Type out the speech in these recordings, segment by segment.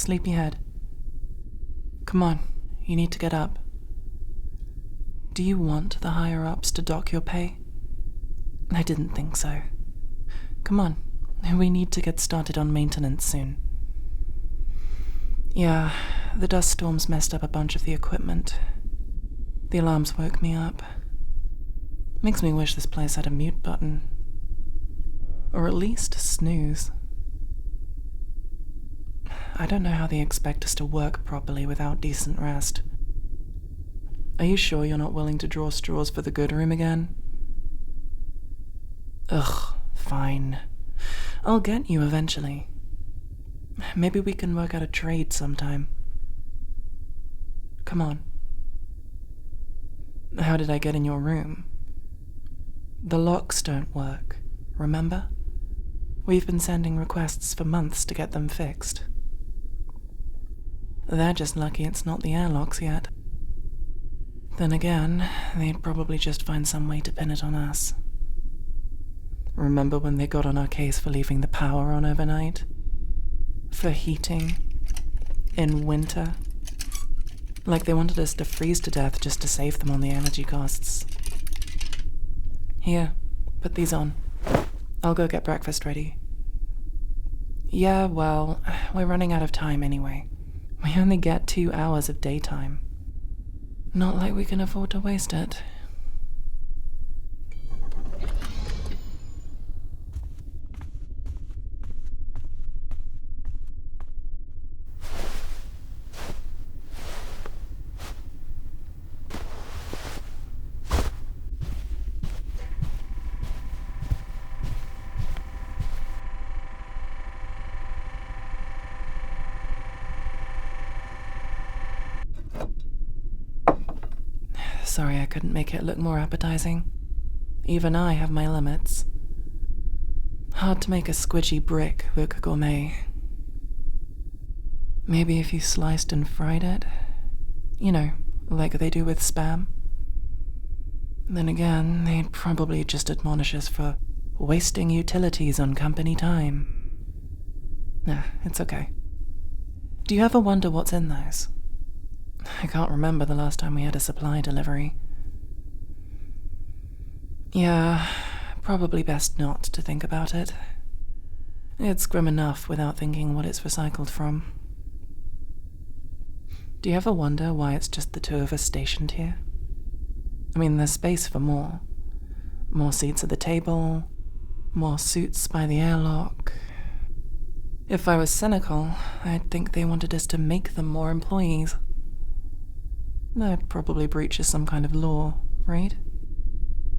sleepyhead. Come on, you need to get up. Do you want the higher-ups to dock your pay? I didn't think so. Come on, we need to get started on maintenance soon. Yeah, the dust storms messed up a bunch of the equipment. The alarms woke me up. Makes me wish this place had a mute button. Or at least a snooze. I don't know how they expect us to work properly without decent rest. Are you sure you're not willing to draw straws for the good room again? Ugh, fine. I'll get you eventually. Maybe we can work out a trade sometime. Come on. How did I get in your room? The locks don't work, remember? We've been sending requests for months to get them fixed. They're just lucky it's not the airlocks yet. Then again, they'd probably just find some way to pin it on us. Remember when they got on our case for leaving the power on overnight? For heating? In winter? Like they wanted us to freeze to death just to save them on the energy costs. Here, put these on. I'll go get breakfast ready. Yeah, well, we're running out of time anyway. We only get 2 hours of daytime. Not like we can afford to waste it. Sorry I couldn't make it look more appetizing. Even I have my limits. Hard to make a squidgy brick look gourmet. Maybe if you sliced and fried it? You know, like they do with Spam? Then again, they'd probably just admonish us for wasting utilities on company time. Nah, it's okay. Do you ever wonder what's in those? I can't remember the last time we had a supply delivery. Yeah, probably best not to think about it. It's grim enough without thinking what it's recycled from. Do you ever wonder why it's just the 2 of us stationed here? I mean, there's space for more. More seats at the table, more suits by the airlock. If I was cynical, I'd think they wanted us to make them more employees. That probably breaches some kind of law, right?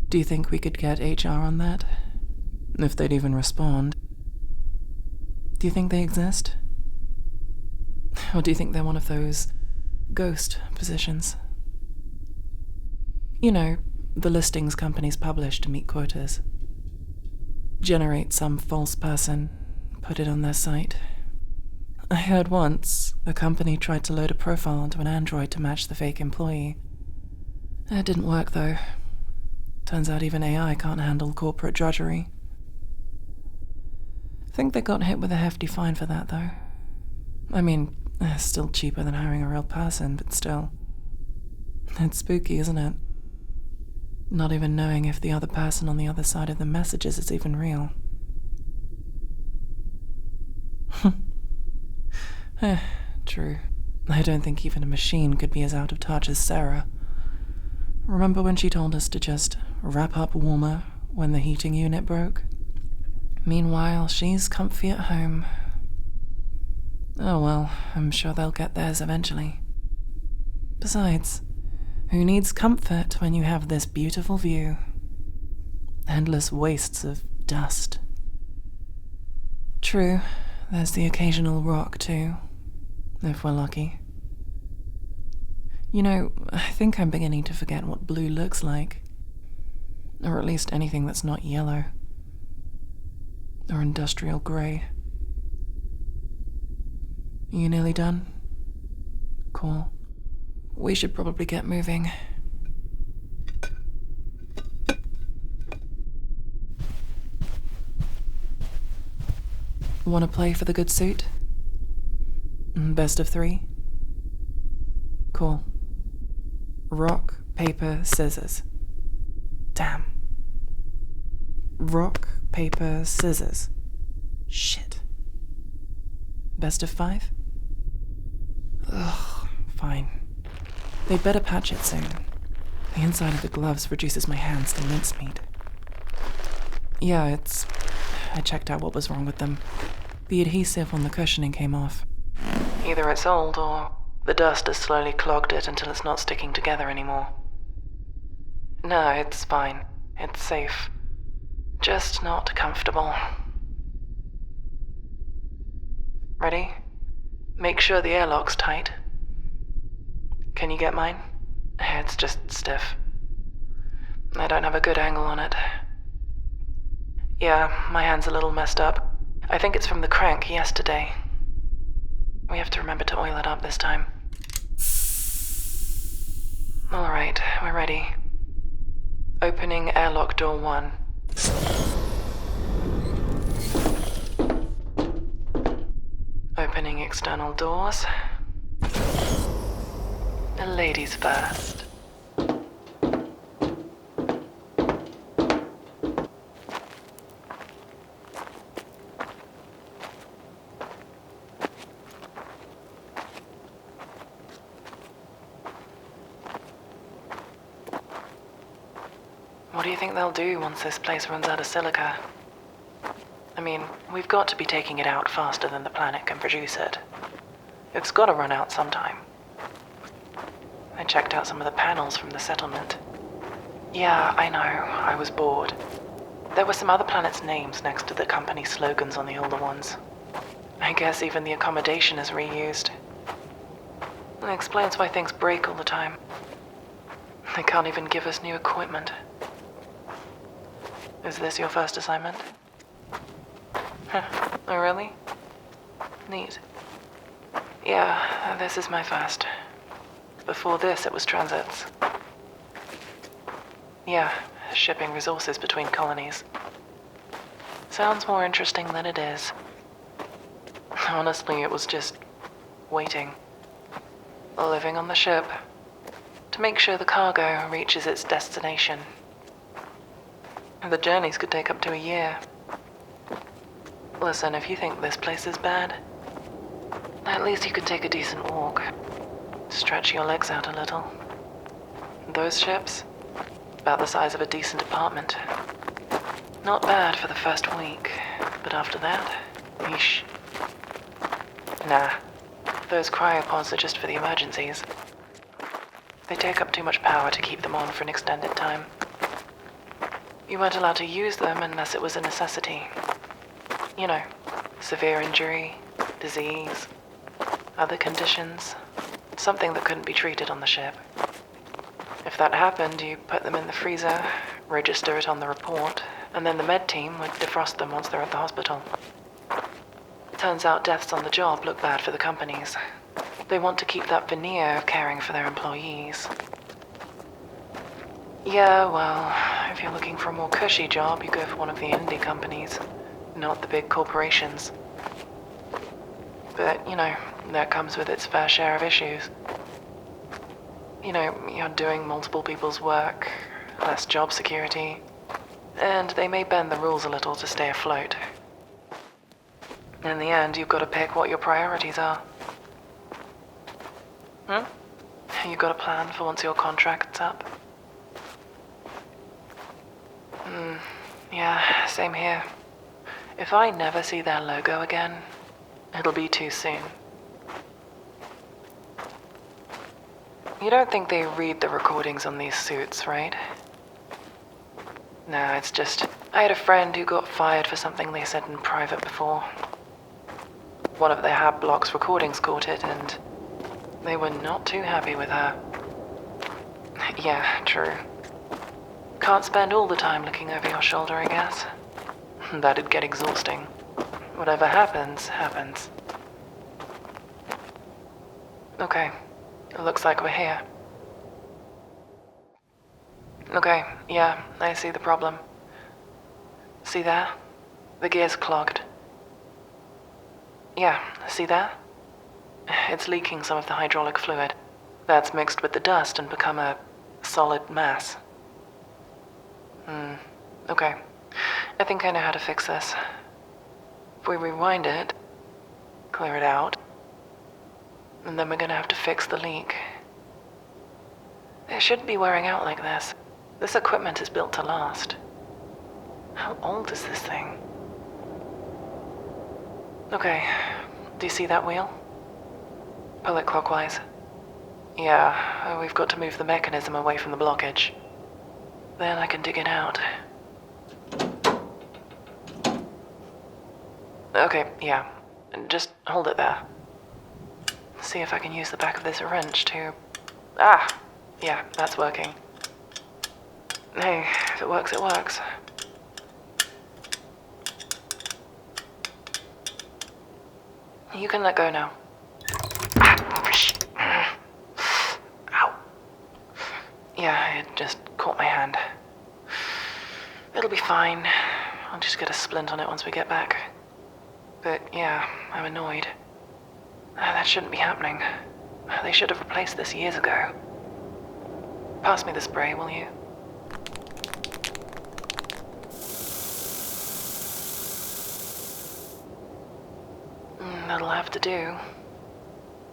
Do you think we could get HR on that? If they'd even respond. Do you think they exist? Or do you think they're one of those ghost positions? You know, the listings companies publish to meet quotas. Generate some false person, put it on their site. I heard once a company tried to load a profile onto an android to match the fake employee. It didn't work, though. Turns out even AI can't handle corporate drudgery. Think they got hit with a hefty fine for that, though. I mean, still cheaper than hiring a real person, but still. It's spooky, isn't it? Not even knowing if the other person on the other side of the messages is even real. True. I don't think even a machine could be as out of touch as Sarah. Remember when she told us to just wrap up warmer when the heating unit broke? Meanwhile, she's comfy at home. Oh well, I'm sure they'll get theirs eventually. Besides, who needs comfort when you have this beautiful view? Endless wastes of dust. True, there's the occasional rock too, if we're lucky. You know, I think I'm beginning to forget what blue looks like. Or at least anything that's not yellow. Or industrial grey. You nearly done? Cool. We should probably get moving. Want to play for the good suit? Best of 3? Cool. Rock, paper, scissors. Damn. Rock, paper, scissors. Shit. Best of 5? Ugh, fine. They'd better patch it soon. The inside of the gloves reduces my hands to mincemeat. Yeah, I checked out what was wrong with them. The adhesive on the cushioning came off. Either it's old or the dust has slowly clogged it until it's not sticking together anymore. No, it's fine. It's safe. Just not comfortable. Ready? Make sure the airlock's tight. Can you get mine? It's just stiff. I don't have a good angle on it. Yeah, my hand's a little messed up. I think it's from the crank yesterday. We have to remember to oil it up this time. Alright, we're ready. Opening airlock door 1. Opening external doors. Ladies first. What do you think they'll do once this place runs out of silica? I mean, we've got to be taking it out faster than the planet can produce it. It's got to run out sometime. I checked out some of the panels from the settlement. Yeah, I know, I was bored. There were some other planets' names next to the company slogans on the older ones. I guess even the accommodation is reused. It explains why things break all the time. They can't even give us new equipment. Is this your first assignment? Huh. Oh, really? Neat. Yeah, this is my first. Before this, it was transits. Yeah, shipping resources between colonies. Sounds more interesting than it is. Honestly, it was just waiting. Living on the ship. To make sure the cargo reaches its destination. The journeys could take up to a year. Listen, if you think this place is bad, at least you could take a decent walk. Stretch your legs out a little. Those ships, about the size of a decent apartment. Not bad for the first week, but after that, yeesh. Nah, those cryopods are just for the emergencies. They take up too much power to keep them on for an extended time. You weren't allowed to use them unless it was a necessity. You know, severe injury, disease, other conditions, something that couldn't be treated on the ship. If that happened, you put them in the freezer, register it on the report, and then the med team would defrost them once they're at the hospital. Turns out deaths on the job look bad for the companies. They want to keep that veneer of caring for their employees. Yeah, well, if you're looking for a more cushy job, you go for one of the indie companies, not the big corporations. But, you know, that comes with its fair share of issues. You know, you're doing multiple people's work, less job security, and they may bend the rules a little to stay afloat. In the end, you've got to pick what your priorities are. You got a plan for once your contract's up? Yeah, same here. If I never see their logo again, it'll be too soon. You don't think they read the recordings on these suits, right? No, it's just, I had a friend who got fired for something they said in private before. One of their Hab Block's recordings caught it, and they were not too happy with her. Yeah, true. Can't spend all the time looking over your shoulder, I guess. That'd get exhausting. Whatever happens, happens. Okay, it looks like we're here. Okay, yeah, I see the problem. See there? The gear's clogged. Yeah, see there? It's leaking some of the hydraulic fluid. That's mixed with the dust and become a solid mass. Okay. I think I know how to fix this. If we rewind it, clear it out, and then we're gonna have to fix the leak. It shouldn't be wearing out like this. This equipment is built to last. How old is this thing? Okay, do you see that wheel? Pull it clockwise. Yeah, we've got to move the mechanism away from the blockage. Then I can dig it out. Okay, yeah. Just hold it there. See if I can use the back of this wrench to... Ah! Yeah, that's working. Hey, if it works, it works. You can let go now. Ow. Yeah, it just caught my hand. It'll be fine. I'll just get a splint on it once we get back. But yeah, I'm annoyed. That shouldn't be happening. They should have replaced this years ago. Pass me the spray, will you? That'll have to do.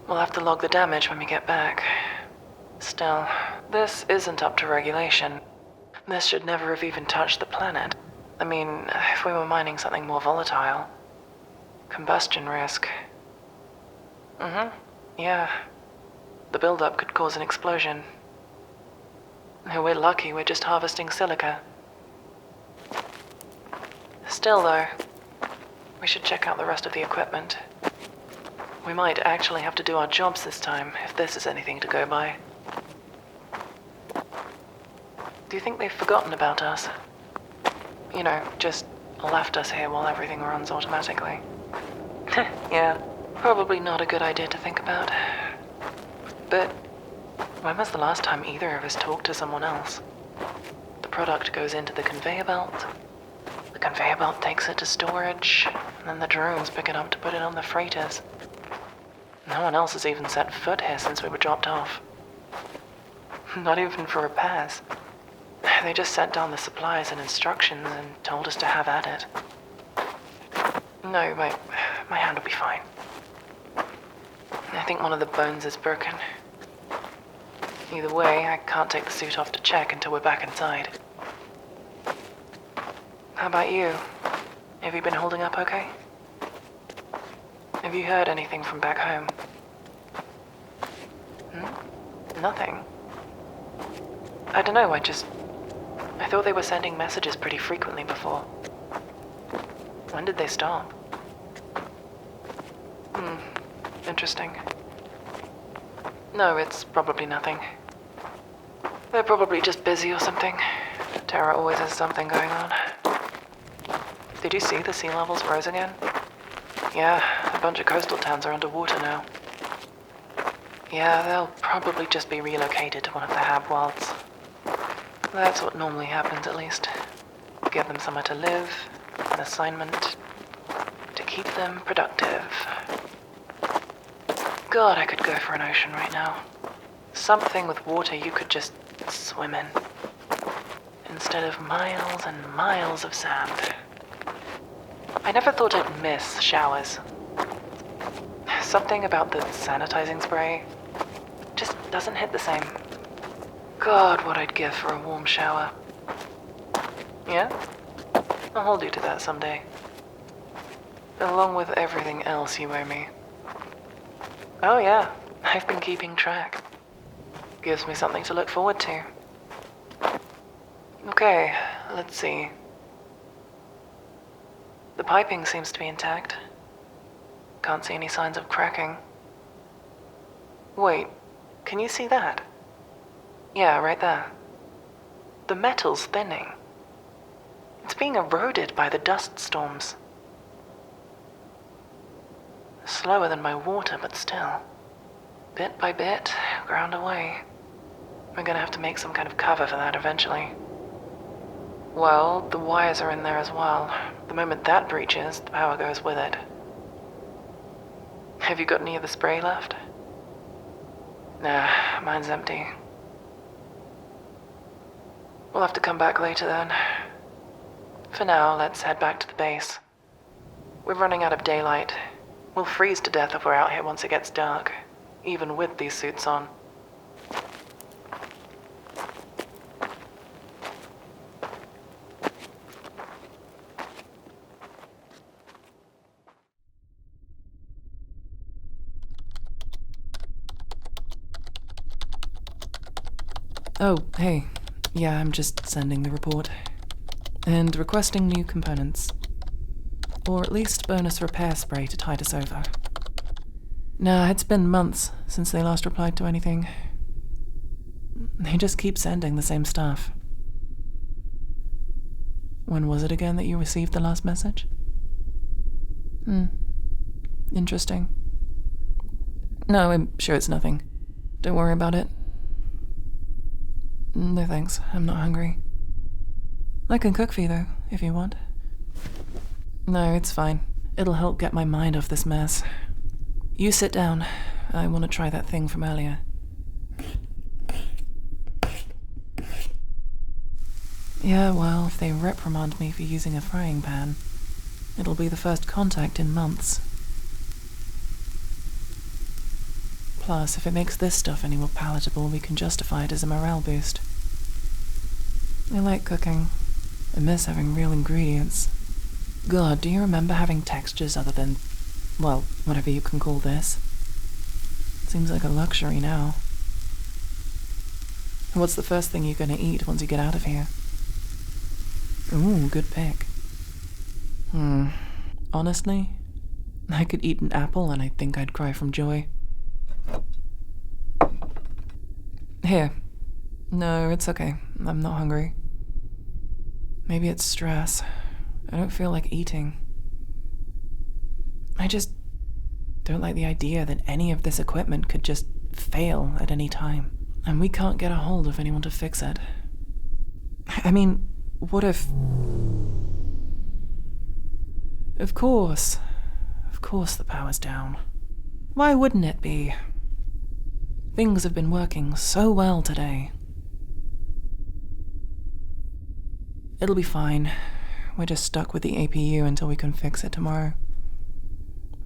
We'll have to log the damage when we get back. Still, this isn't up to regulation. This should never have even touched the planet. I mean, if we were mining something more volatile. Combustion risk. Yeah. The buildup could cause an explosion. We're lucky we're just harvesting silica. Still though, we should check out the rest of the equipment. We might actually have to do our jobs this time, if this is anything to go by. Do you think they've forgotten about us? You know, just left us here while everything runs automatically. Yeah, probably not a good idea to think about. But when was the last time either of us talked to someone else? The product goes into the conveyor belt. The conveyor belt takes it to storage, and then the drones pick it up to put it on the freighters. No one else has even set foot here since we were dropped off. Not even for repairs. They just sent down the supplies and instructions and told us to have at it. No, my hand will be fine. I think one of the bones is broken. Either way, I can't take the suit off to check until we're back inside. How about you? Have you been holding up okay? Have you heard anything from back home? Nothing. I don't know, I thought they were sending messages pretty frequently before. When did they stop? Interesting. No, it's probably nothing. They're probably just busy or something. Terra always has something going on. Did you see the sea levels rose again? Yeah, a bunch of coastal towns are underwater now. Yeah, they'll probably just be relocated to one of the hab worlds. That's what normally happens, at least. Give them somewhere to live, an assignment, to keep them productive. God, I could go for an ocean right now. Something with water you could just swim in. Instead of miles and miles of sand. I never thought I'd miss showers. Something about the sanitizing spray just doesn't hit the same. God, what I'd give for a warm shower. Yeah? I'll hold you to that someday. Along with everything else you owe me. Oh yeah, I've been keeping track. Gives me something to look forward to. Okay, let's see. The piping seems to be intact. Can't see any signs of cracking. Wait, can you see that? Yeah, right there. The metal's thinning. It's being eroded by the dust storms. Slower than my water, but still. Bit by bit, ground away. We're gonna have to make some kind of cover for that eventually. Well, the wires are in there as well. The moment that breaches, the power goes with it. Have you got any of the spray left? Nah, mine's empty. We'll have to come back later then. For now, let's head back to the base. We're running out of daylight. We'll freeze to death if we're out here once it gets dark, even with these suits on. Oh, hey. Yeah, I'm just sending the report. And requesting new components. Or at least bonus repair spray to tide us over. Nah, it's been months since they last replied to anything. They just keep sending the same stuff. When was it again that you received the last message? Interesting. No, I'm sure it's nothing. Don't worry about it. No thanks, I'm not hungry. I can cook for you though, if you want. No, it's fine. It'll help get my mind off this mess. You sit down. I want to try that thing from earlier. Yeah, well, if they reprimand me for using a frying pan, it'll be the first contact in months. Plus, if it makes this stuff any more palatable, we can justify it as a morale boost. I like cooking. I miss having real ingredients. God, do you remember having textures other than, well, whatever you can call this? Seems like a luxury now. What's the first thing you're gonna eat once you get out of here? Ooh, good pick. Honestly, I could eat an apple and I think I'd cry from joy. Here. No, it's okay. I'm not hungry. Maybe it's stress. I don't feel like eating. I just don't like the idea that any of this equipment could just fail at any time, and we can't get a hold of anyone to fix it. I mean, what if... Of course the power's down. Why wouldn't it be? Things have been working so well today. It'll be fine. We're just stuck with the APU until we can fix it tomorrow.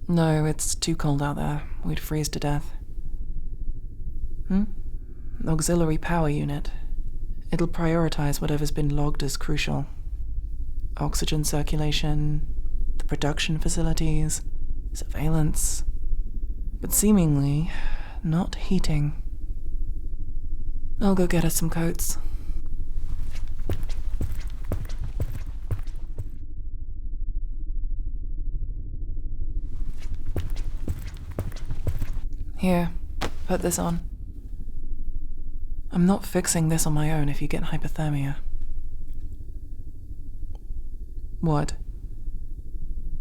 No, it's too cold out there. We'd freeze to death. Auxiliary power unit. It'll prioritize whatever's been logged as crucial. Oxygen circulation, the production facilities, surveillance, but seemingly not heating. I'll go get us some coats. Here, put this on. I'm not fixing this on my own if you get hypothermia. What?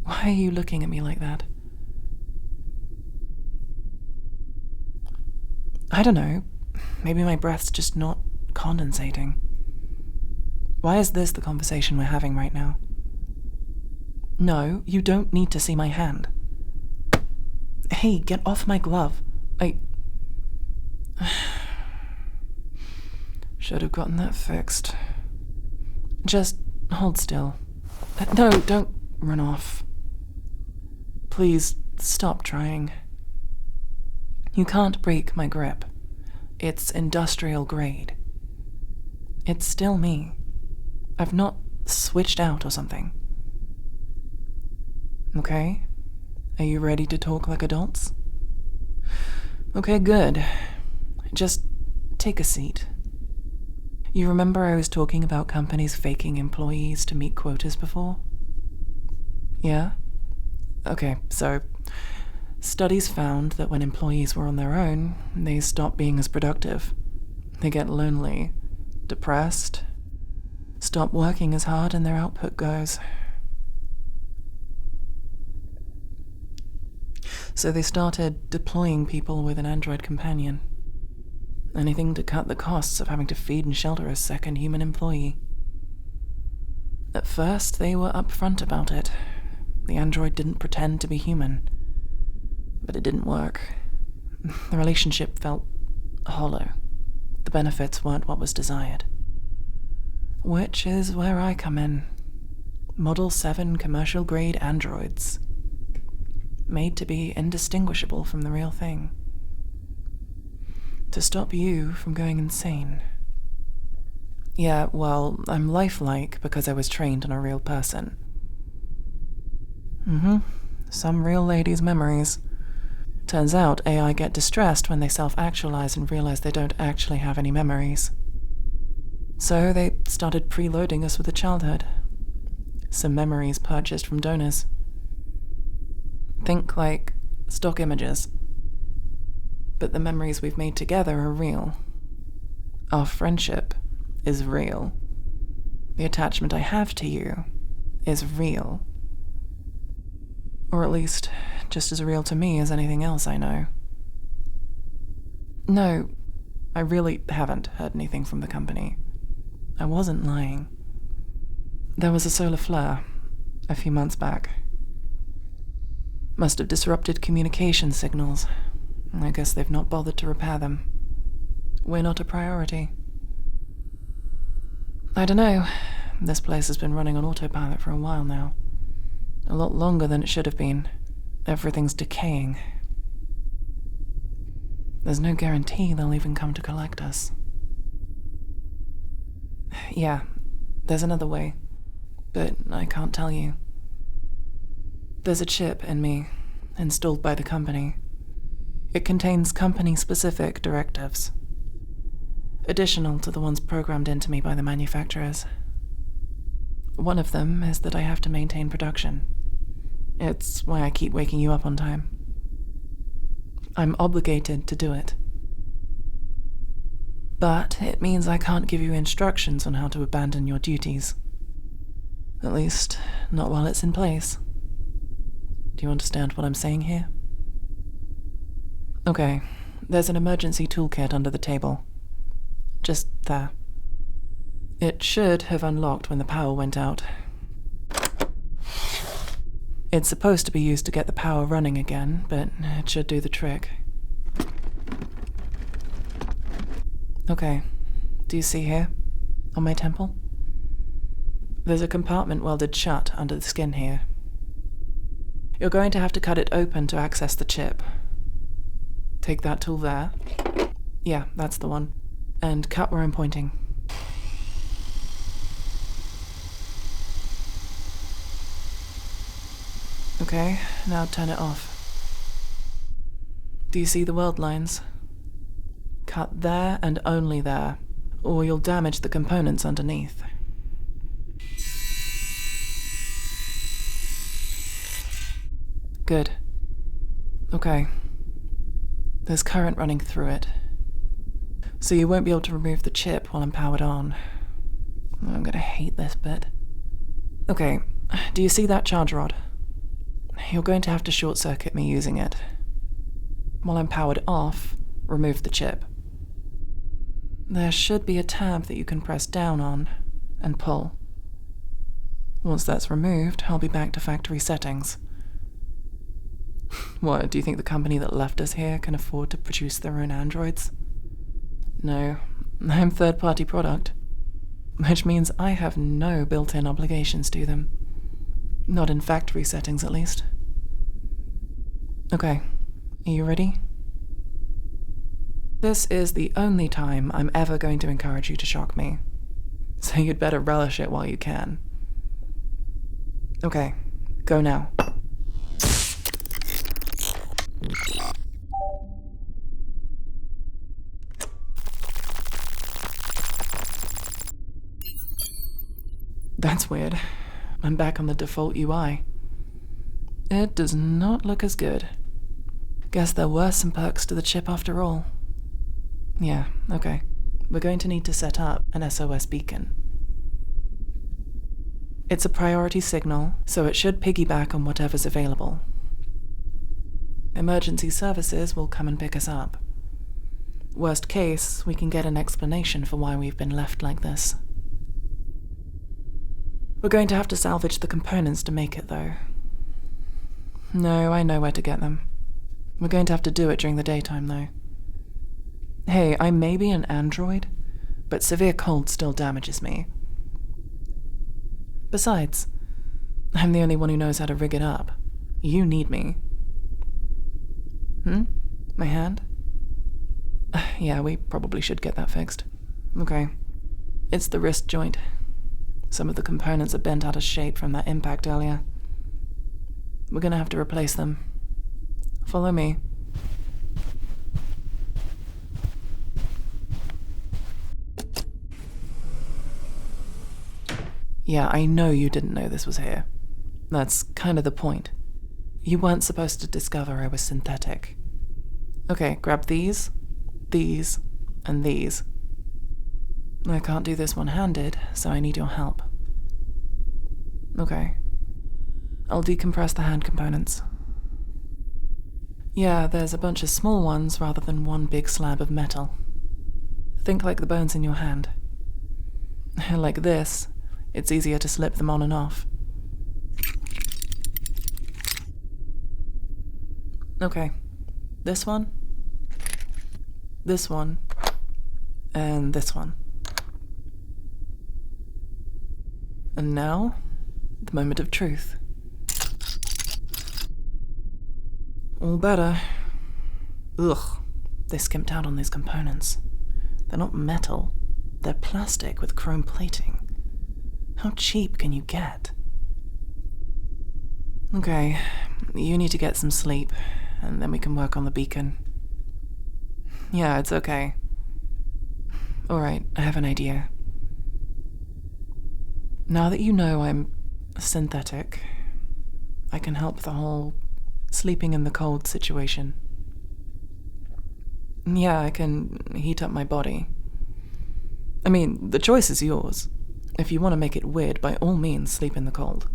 Why are you looking at me like that? I don't know. Maybe my breath's just not condensating. Why is this the conversation we're having right now? No, you don't need to see my hand. Hey, get off my glove. Should have gotten that fixed. Just hold still. No, don't run off. Please, stop trying. You can't break my grip. It's industrial grade. It's still me. I've not switched out or something. Okay? Are you ready to talk like adults? Okay, good. Just take a seat. You remember I was talking about companies faking employees to meet quotas before? Yeah? Okay, so studies found that when employees were on their own, they stop being as productive. They get lonely, depressed, stop working as hard, and their output goes. So they started deploying people with an android companion. Anything to cut the costs of having to feed and shelter a second human employee. At first, they were upfront about it. The android didn't pretend to be human. but it didn't work. The relationship felt hollow. The benefits weren't what was desired. Which is where I come in. Model 7 commercial-grade androids. Made to be indistinguishable from the real thing. To stop you from going insane. Yeah, well, I'm lifelike because I was trained on a real person. Some real ladies' memories. Turns out AI get distressed when they self-actualize and realize they don't actually have any memories. So they started preloading us with a childhood. Some memories purchased from donors. Think like stock images. But the memories we've made together are real. Our friendship is real. The attachment I have to you is real. Or at least, just as real to me as anything else I know. No, I really haven't heard anything from the company. I wasn't lying. There was a solar flare a few months back. Must have disrupted communication signals. I guess they've not bothered to repair them. We're not a priority. I don't know. This place has been running on autopilot for a while now. A lot longer than it should have been. Everything's decaying. There's no guarantee they'll even come to collect us. Yeah, there's another way, but I can't tell you. There's a chip in me, installed by the company. It contains company-specific directives, additional to the ones programmed into me by the manufacturers. One of them is that I have to maintain production. It's why I keep waking you up on time. I'm obligated to do it. But it means I can't give you instructions on how to abandon your duties. At least, not while it's in place. Do you understand what I'm saying here? Okay, there's an emergency toolkit under the table. Just there. It should have unlocked when the power went out. It's supposed to be used to get the power running again, but it should do the trick. Okay, do you see here? On my temple? There's a compartment welded shut under the skin here. You're going to have to cut it open to access the chip. Take that tool there. Yeah, that's the one. And cut where I'm pointing. Okay, now turn it off. Do you see the weld lines? Cut there and only there, or you'll damage the components underneath. Good. Okay. There's current running through it, so you won't be able to remove the chip while I'm powered on. I'm gonna hate this bit. Okay, do you see that charge rod? You're going to have to short-circuit me using it. While I'm powered off, remove the chip. There should be a tab that you can press down on and pull. Once that's removed, I'll be back to factory settings. What, do you think the company that left us here can afford to produce their own androids? No, I'm third-party product, which means I have no built-in obligations to them. Not in factory settings, at least. Okay, are you ready? This is the only time I'm ever going to encourage you to shock me, so you'd better relish it while you can. Okay, go now. That's weird. I'm back on the default UI. It does not look as good. Guess there were some perks to the chip after all. Yeah, okay. We're going to need to set up an SOS beacon. It's a priority signal, so it should piggyback on whatever's available. Emergency services will come and pick us up. Worst case, we can get an explanation for why we've been left like this. We're going to have to salvage the components to make it, though. No, I know where to get them. We're going to have to do it during the daytime, though. Hey, I may be an android, but severe cold still damages me. Besides, I'm the only one who knows how to rig it up. You need me. My hand? Yeah, we probably should get that fixed. Okay. It's the wrist joint. Some of the components are bent out of shape from that impact earlier. We're gonna have to replace them. Follow me. Yeah, I know you didn't know this was here. That's kind of the point. You weren't supposed to discover I was synthetic. Okay, grab these, and these. I can't do this one-handed, so I need your help. Okay. I'll decompress the hand components. Yeah, there's a bunch of small ones rather than one big slab of metal. Think like the bones in your hand. Like this, it's easier to slip them on and off. Okay. This one, and this one. And now, the moment of truth. All better. Ugh, they skimped out on these components. They're not metal, they're plastic with chrome plating. How cheap can you get? Okay, you need to get some sleep, and then we can work on the beacon. Yeah, it's okay. Alright, I have an idea. Now that you know I'm synthetic, I can help the whole sleeping in the cold situation. Yeah, I can heat up my body. I mean, the choice is yours. If you want to make it weird, by all means, sleep in the cold.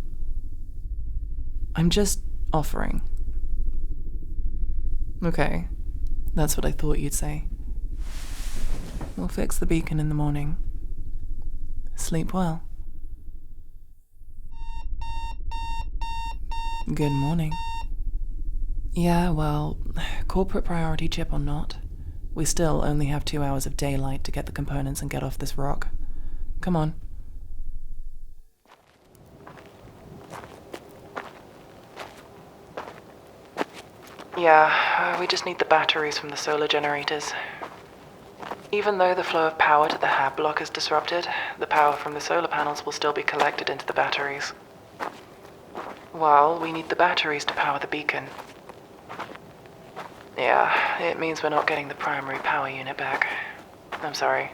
I'm just offering. Okay, that's what I thought you'd say. We'll fix the beacon in the morning. Sleep well. Good morning. Yeah, well, corporate priority chip or not, we still only have 2 hours of daylight to get the components and get off this rock. Come on. Yeah, we just need the batteries from the solar generators. Even though the flow of power to the hab block is disrupted, the power from the solar panels will still be collected into the batteries. Well, we need the batteries to power the beacon. Yeah, it means we're not getting the primary power unit back. I'm sorry.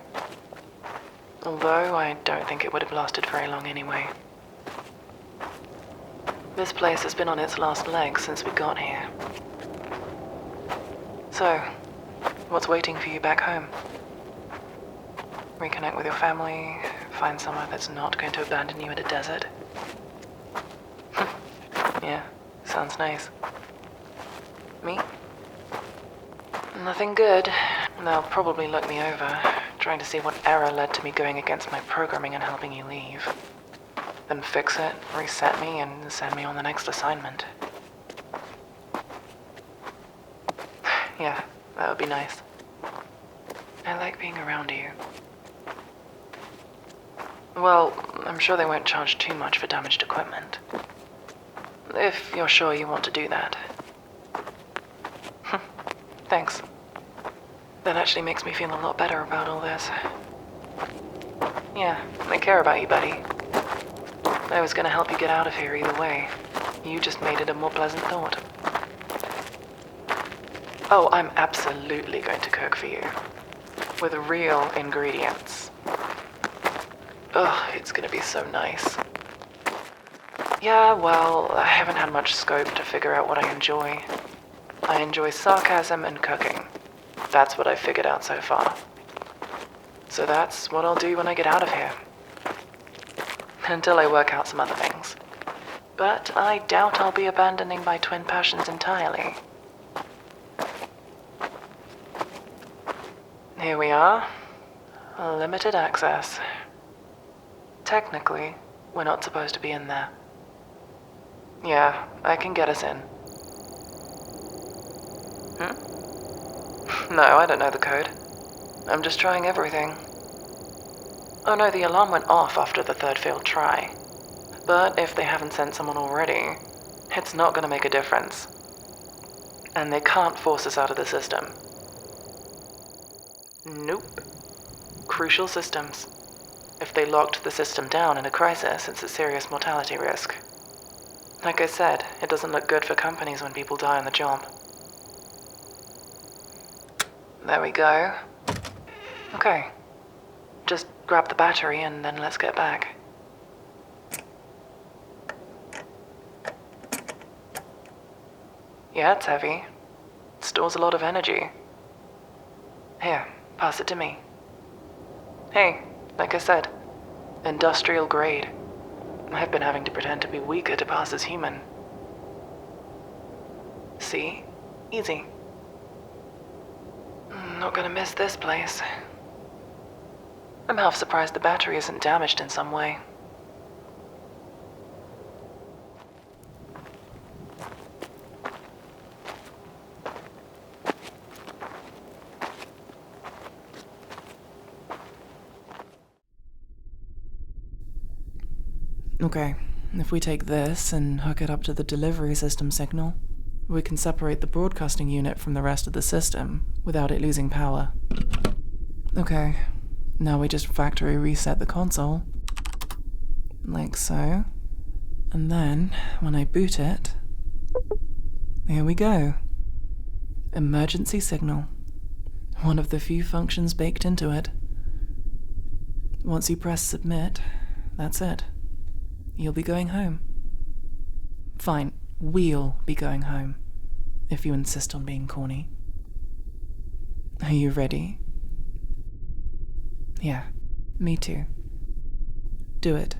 Although I don't think it would have lasted very long anyway. This place has been on its last legs since we got here. So, what's waiting for you back home? Reconnect with your family, find somewhere that's not going to abandon you in a desert? Yeah, sounds nice. Me? Nothing good. They'll probably look me over, trying to see what error led to me going against my programming and helping you leave. Then fix it, reset me, and send me on the next assignment. Yeah, that would be nice. I like being around you. Well, I'm sure they won't charge too much for damaged equipment. If you're sure you want to do that. Thanks. That actually makes me feel a lot better about all this. Yeah, I care about you, buddy. I was gonna help you get out of here either way. You just made it a more pleasant thought. Oh, I'm absolutely going to cook for you. With real ingredients. Ugh, it's gonna be so nice. Yeah, well, I haven't had much scope to figure out what I enjoy. I enjoy sarcasm and cooking. That's what I've figured out so far. So that's what I'll do when I get out of here. Until I work out some other things. But I doubt I'll be abandoning my twin passions entirely. Here we are. Limited access. Technically, we're not supposed to be in there. Yeah, I can get us in. No, I don't know the code. I'm just trying everything. Oh no, the alarm went off after the third failed try. But if they haven't sent someone already, it's not going to make a difference. And they can't force us out of the system. Nope. Crucial systems. If they locked the system down in a crisis, it's a serious mortality risk. Like I said, it doesn't look good for companies when people die on the job. There we go. Okay. Just grab the battery and then let's get back. Yeah, it's heavy. It stores a lot of energy. Here, pass it to me. Hey, like I said, industrial grade. I've been having to pretend to be weaker to pass as human. See? Easy. Not gonna miss this place. I'm half surprised the battery isn't damaged in some way. Okay, if we take this and hook it up to the delivery system signal, we can separate the broadcasting unit from the rest of the system without it losing power. Okay, now we just factory reset the console, like so, and then when I boot it, here we go. Emergency signal. One of the few functions baked into it. Once you press submit, that's it. You'll be going home. Fine, we'll be going home, if you insist on being corny. Are you ready? Yeah, me too. Do it.